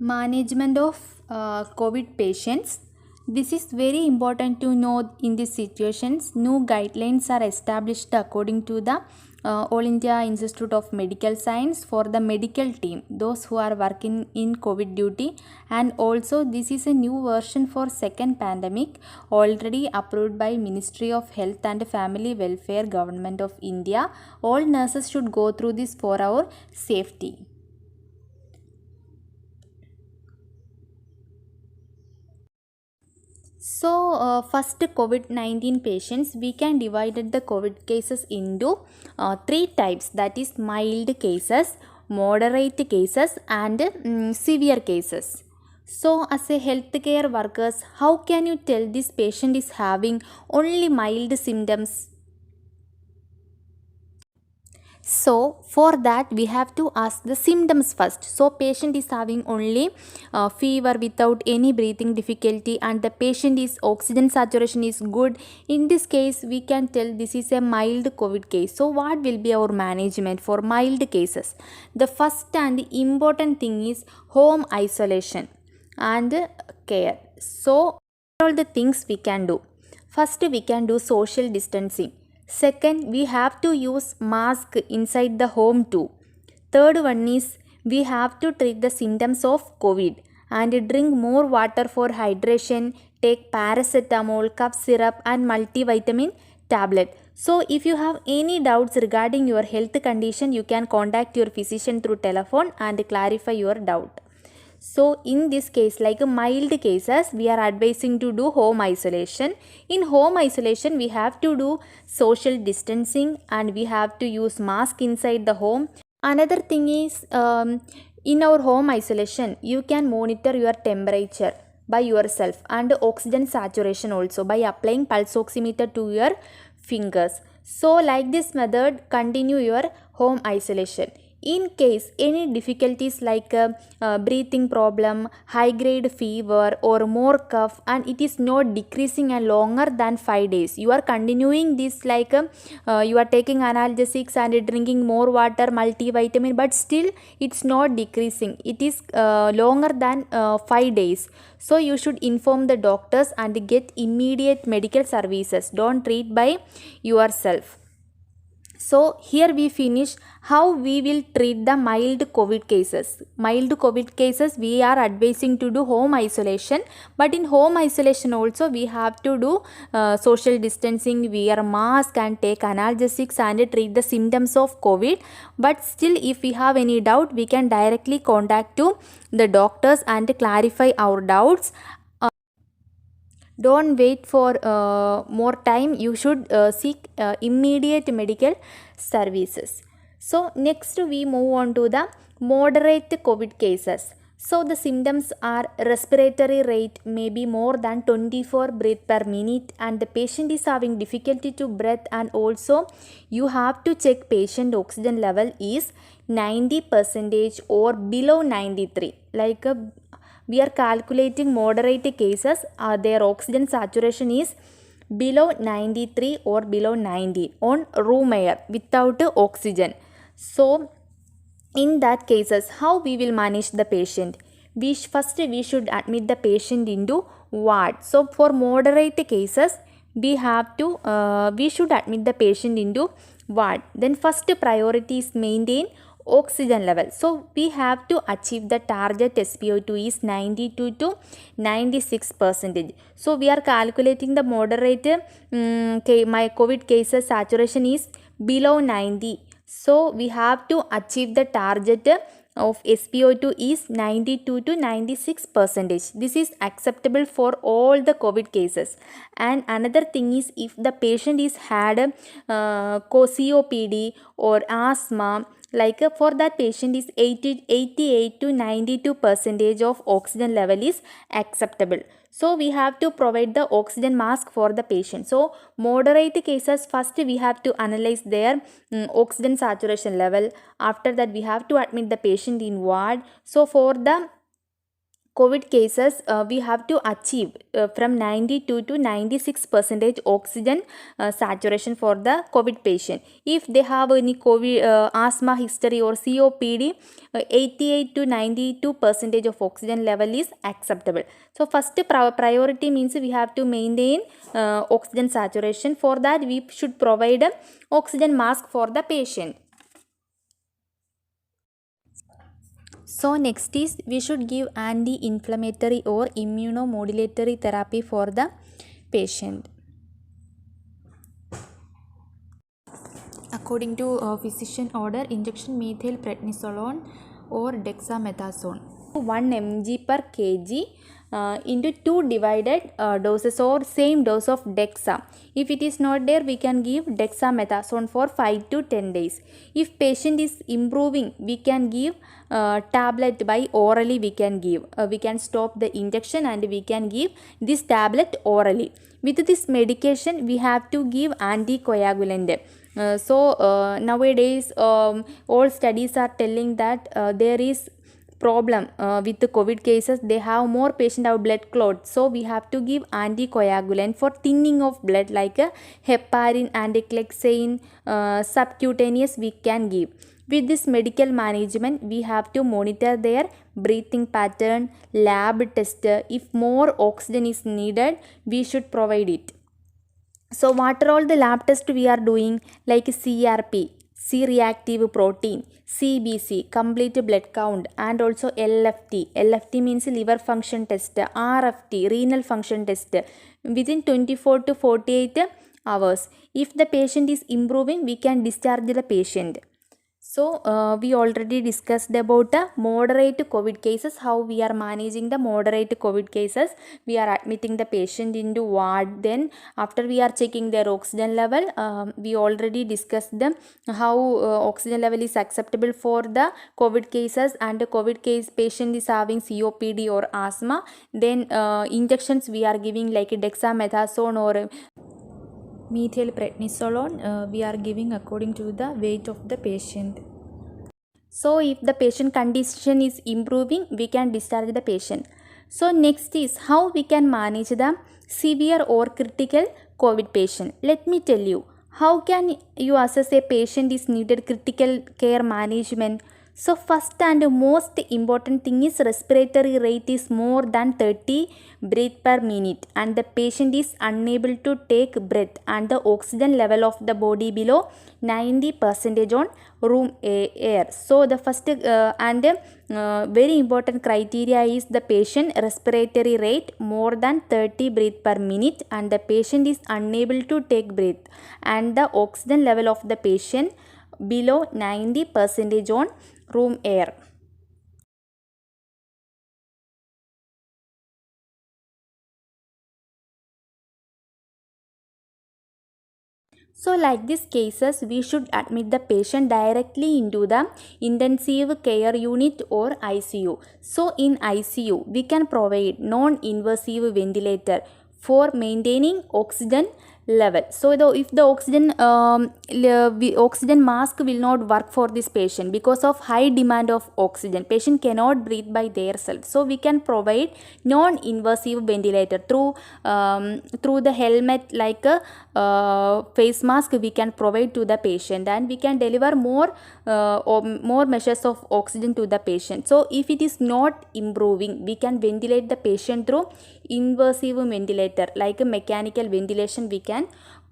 Management of COVID patients. This is very important to know in these situations. New guidelines are established according to the All India Institute of Medical Science for the medical team, those who are working in COVID duty. And also this is a new version for second pandemic already approved by Ministry of Health and Family Welfare, Government of India. All nurses should go through this for our safety. So, first COVID-19 patients, we can divide the COVID cases into three types, that is mild cases, moderate cases and severe cases. So, as a healthcare workers, how can you tell this patient is having only mild symptoms? So for that we have to ask the symptoms first. So patient is having only fever without any breathing difficulty and the patient is oxygen saturation is good. In this case we can tell this is a mild COVID case. So what will be our management for mild cases? The first and important thing is home isolation and care. So all the things we can do. First we can do social distancing. Second, we have to use mask inside the home too. Third one is we have to treat the symptoms of COVID and drink more water for hydration, take paracetamol, cough syrup and multivitamin tablet. So if you have any doubts regarding your health condition, you can contact your physician through telephone and clarify your doubt. So in this case, like mild cases, we are advising to do home isolation. In home isolation, we have to do social distancing and we have to use mask inside the home. Another thing is in our home isolation, you can monitor your temperature by yourself and oxygen saturation also by applying pulse oximeter to your fingers. So like this method, continue your home isolation. In case any difficulties like breathing problem, high grade fever or more cough and it is not decreasing and longer than 5 days, you are continuing this like you are taking analgesics and drinking more water, multivitamin, but still it's not decreasing, it is longer than 5 days. So you should inform the doctors and get immediate medical services. Don't treat by yourself. So here we finish how we will treat the mild COVID cases. Mild COVID cases we are advising to do home isolation, but in home isolation also we have to do social distancing, wear mask and take analgesics and treat the symptoms of COVID. But still if we have any doubt, we can directly contact to the doctors and clarify our doubts. Don't wait for more time, you should seek immediate medical services. So next we move on to the moderate COVID cases. So the symptoms are respiratory rate may be more than 24 breath per minute and the patient is having difficulty to breathe, and also you have to check patient oxygen level is 90 percentage or below 93. Like we are calculating moderate cases, their oxygen saturation is below 93 or below 90 on room air without oxygen. So in that cases, how we will manage the patient? First we should admit the patient into ward. So for moderate cases, we should admit the patient into ward. Then first priority is maintain oxygen level. So we have to achieve the target SpO2 is 92 to 96 percentage. So we are calculating the moderate my COVID cases saturation is below 90. So we have to achieve the target of SpO2 is 92 to 96 percentage. This is acceptable for all the COVID cases. And another thing is if the patient is had COPD or asthma, like for that patient is 88 to 92 percentage of oxygen level is acceptable. So we have to provide the oxygen mask for the patient. So moderate cases, first we have to analyze their oxygen saturation level. After that we have to admit the patient in ward. So for the COVID cases, we have to achieve from 92 to 96% oxygen saturation for the COVID patient. If they have any COVID asthma history or COPD, 88 to 92% of oxygen level is acceptable. So first priority means we have to maintain oxygen saturation. For that, we should provide a oxygen mask for the patient. So next is we should give anti-inflammatory or immunomodulatory therapy for the patient. According to physician order, injection methylprednisolone or dexamethasone 1 mg per kg into 2 divided doses or same dose of dexa. If it is not there, we can give dexamethasone for 5 to 10 days. If patient is improving, we can give tablet by orally. We can stop the injection and we can give this tablet orally. With this medication, we have to give anticoagulant. Nowadays all studies are telling that there is problem with the COVID cases. They have more patient have blood clots, so we have to give anticoagulant for thinning of blood like heparin and clexane. Subcutaneous we can give. With this medical management, we have to monitor their breathing pattern, lab test. If more oxygen is needed, we should provide it. So what are all the lab tests we are doing, like CRP, C-reactive protein, CBC, complete blood count, and also LFT. LFT means liver function test, RFT, renal function test, within 24 to 48 hours. If the patient is improving, we can discharge the patient. So we already discussed about the moderate COVID cases, how we are managing the moderate COVID cases. We are admitting the patient into ward. Then after we are checking their oxygen level, we already discussed them how oxygen level is acceptable for the COVID cases, and the COVID case patient is having COPD or asthma. Then injections we are giving like dexamethasone or methylprednisolone, we are giving according to the weight of the patient. So if the patient condition is improving, we can discharge the patient. So next is how we can manage the severe or critical COVID patient. Let me tell you, how can you assess a patient is needed critical care management. So first and most important thing is respiratory rate is more than 30 breath per minute and the patient is unable to take breath and the oxygen level of the body below 90% on room air. So the first very important criteria is the patient respiratory rate more than 30 breath per minute and the patient is unable to take breath and the oxygen level of the patient below 90% on room air. So like these cases, we should admit the patient directly into the intensive care unit or ICU. So in ICU, we can provide non-invasive ventilator for maintaining oxygen level. So if the oxygen mask will not work for this patient because of high demand of oxygen, patient cannot breathe by their self. So we can provide non-invasive ventilator through the helmet like a face mask we can provide to the patient, and we can deliver more measures of oxygen to the patient. So if it is not improving, we can ventilate the patient through invasive ventilator like a mechanical ventilation we can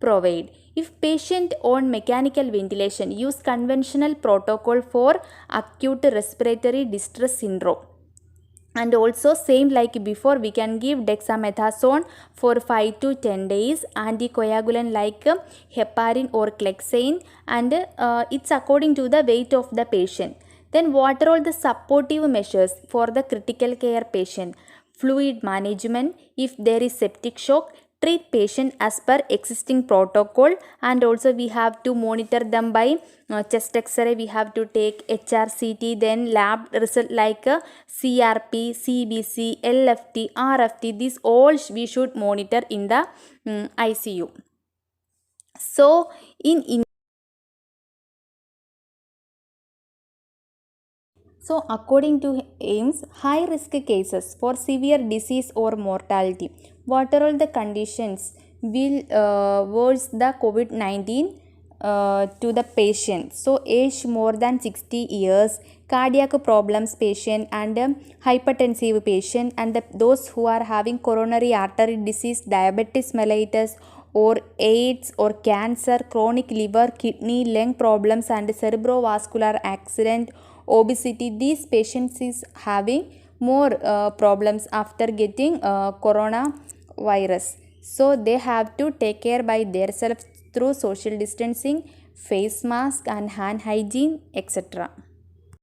provide. If patient on mechanical ventilation, use conventional protocol for acute respiratory distress syndrome. And also same like before, we can give dexamethasone for 5 to 10 days, anticoagulant like heparin or clexane, and it's according to the weight of the patient. Then what are all the supportive measures for the critical care patient? Fluid management, if there is septic shock, treat patient as per existing protocol, and also we have to monitor them by chest x-ray. We have to take HRCT, then lab result like CRP, CBC, LFT, RFT. These all we should monitor in the ICU. So So according to AIMS, high risk cases for severe disease or mortality, what are all the conditions will worse the COVID-19 to the patient? So age more than 60 years, cardiac problems patient, and hypertensive patient, and those who are having coronary artery disease, diabetes mellitus, or AIDS or cancer, chronic liver, kidney, lung problems, and cerebrovascular accident, obesity. These patients is having more problems after getting coronavirus. So they have to take care by themselves through social distancing, face mask, and hand hygiene, etc.